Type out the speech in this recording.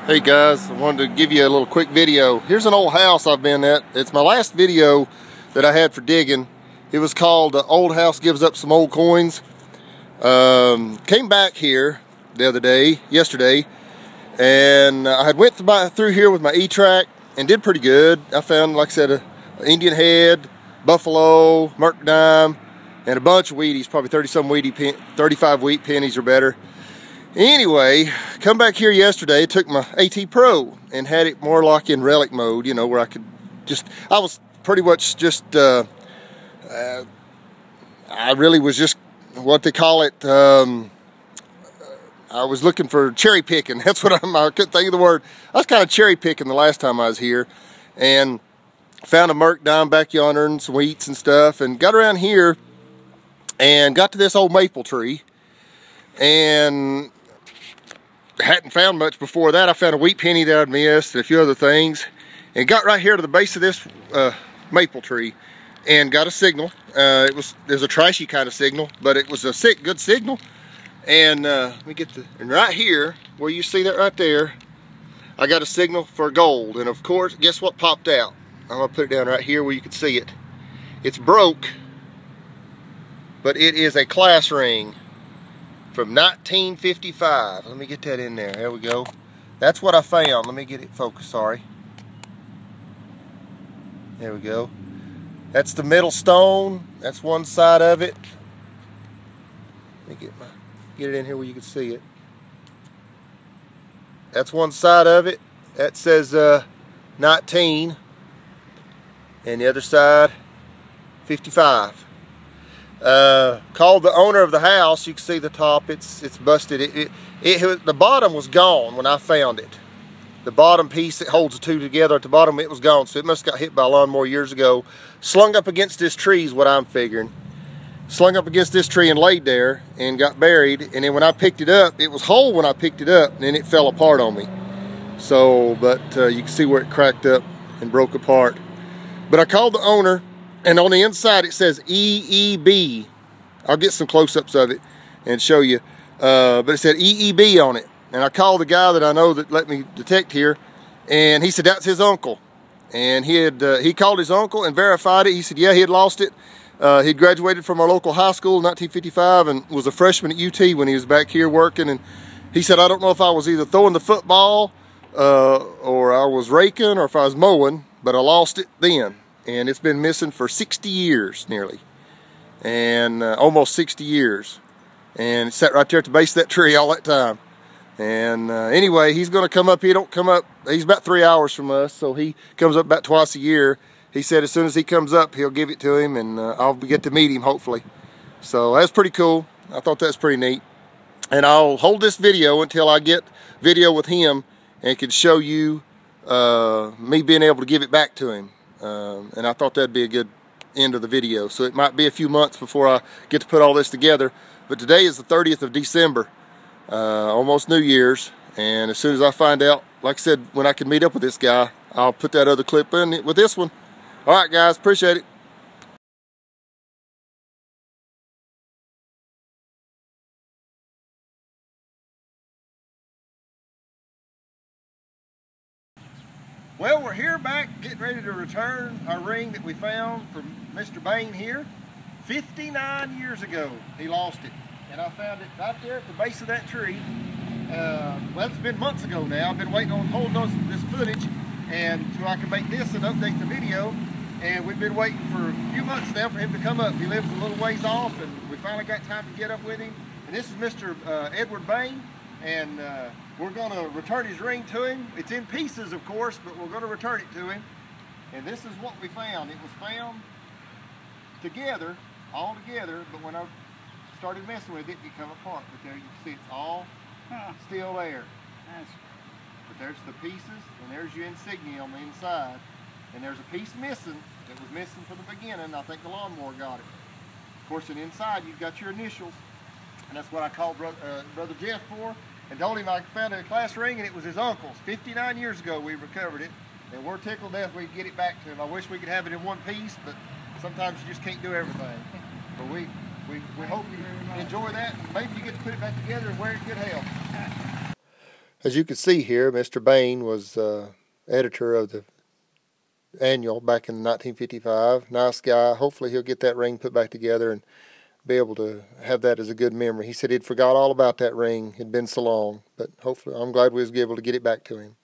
Hey guys, I wanted to give you a little quick video. Here's an old house I've been at. It's my last video that I had for digging. It was called Old House Gives Up Some Old Coins. Came back here the other day, yesterday, and I had went through here with my E-Track and did pretty good. I found, like I said, an Indian head, buffalo, mercadine, and a bunch of Wheaties, probably 35 wheat pennies or better. Anyway, come back here yesterday, took my AT Pro and had it more like in relic mode, you know, where I could just, I was pretty much just, I really was just, what they call it, I was looking for cherry picking. That's what I couldn't think of the word. I was kind of cherry picking the last time I was here, and found a merc down back yonder and some wheats and stuff, and got around here and got to this old maple tree, and hadn't found much before that. I found a wheat penny that I'd missed and a few other things, and got right here to the base of this maple tree and got a signal. It was a trashy kind of signal, but it was a good signal. And let me get and right here where you see that right there, I got a signal for gold. And of course, guess what popped out? I'm gonna put it down right here where you can see it. It's broke, but it is a class ring from 1955. Let me get that in there. There we go. That's what I found. Let me get it focused, sorry. There we go. That's the middle stone. That's one side of it. Let me get it in here where you can see it. That's one side of it. That says 19. And the other side, 55. Called the owner of the house. You can see the top. It's busted. The bottom was gone when I found it. The bottom piece that holds the two together at the bottom, it was gone. So it must have got hit by a lawnmower years ago. Slung up against this tree is what I'm figuring. Slung up against this tree and laid there and got buried. And then when I picked it up, it was whole when I picked it up, and then it fell apart on me. So, but you can see where it cracked up and broke apart. But I called the owner, and on the inside it says EEB. I'll get some close-ups of it and show you. But it said EEB on it. And I called the guy that I know that let me detect here, and he said that's his uncle. And he called his uncle and verified it. He said, yeah, he had lost it. He'd graduated from our local high school in 1955 and was a freshman at UT when he was back here working. And he said, I don't know if I was either throwing the football or I was raking or if I was mowing, but I lost it then. And it's been missing for 60 years nearly, and almost 60 years. And it sat right there at the base of that tree all that time. And anyway, he's going to come up. He don't come up. He's about 3 hours from us, so he comes up about twice a year. He said as soon as he comes up, he'll give it to him, and I'll get to meet him hopefully. So that's pretty cool. I thought that's pretty neat. And I'll hold this video until I get video with him and can show you me being able to give it back to him. And I thought that'd be a good end of the video. So it might be a few months before I get to put all this together. But today is the 30th of December, almost New Year's. And as soon as I find out, like I said, when I can meet up with this guy, I'll put that other clip in with this one. All right, guys, appreciate it. Well, we're here back, getting ready to return our ring that we found from Mr. Bain here. 59 years ago, he lost it. And I found it right there at the base of that tree. Well, it's been months ago now. I've been waiting on holding this footage and so I can make this and update the video. And we've been waiting for a few months now for him to come up. He lives a little ways off, and we finally got time to get up with him. And this is Mr. Edward Bain. And we're going to return his ring to him. It's in pieces, of course, but we're going to return it to him. And this is what we found. It was found together, all together, but when I started messing with it, it come apart. But there you can see it's all still there. But there's the pieces, and there's your insignia on the inside. And there's a piece missing that was missing from the beginning. I think the lawnmower got it. Of course, and inside you've got your initials. And that's what I called Brother Jeff for. And told him I found a class ring, and it was his uncle's. 59 years ago we recovered it, and we're tickled to death we could get it back to him. I wish we could have it in one piece, but sometimes you just can't do everything. But we hope you enjoy that, and maybe you get to put it back together and wear it in good health. As you can see here, Mr. Bain was editor of the annual back in 1955. Nice guy. Hopefully he'll get that ring put back together and be able to have that as a good memory. He said he'd forgot all about that ring. It had been so long, but hopefully I'm glad we was able to get it back to him.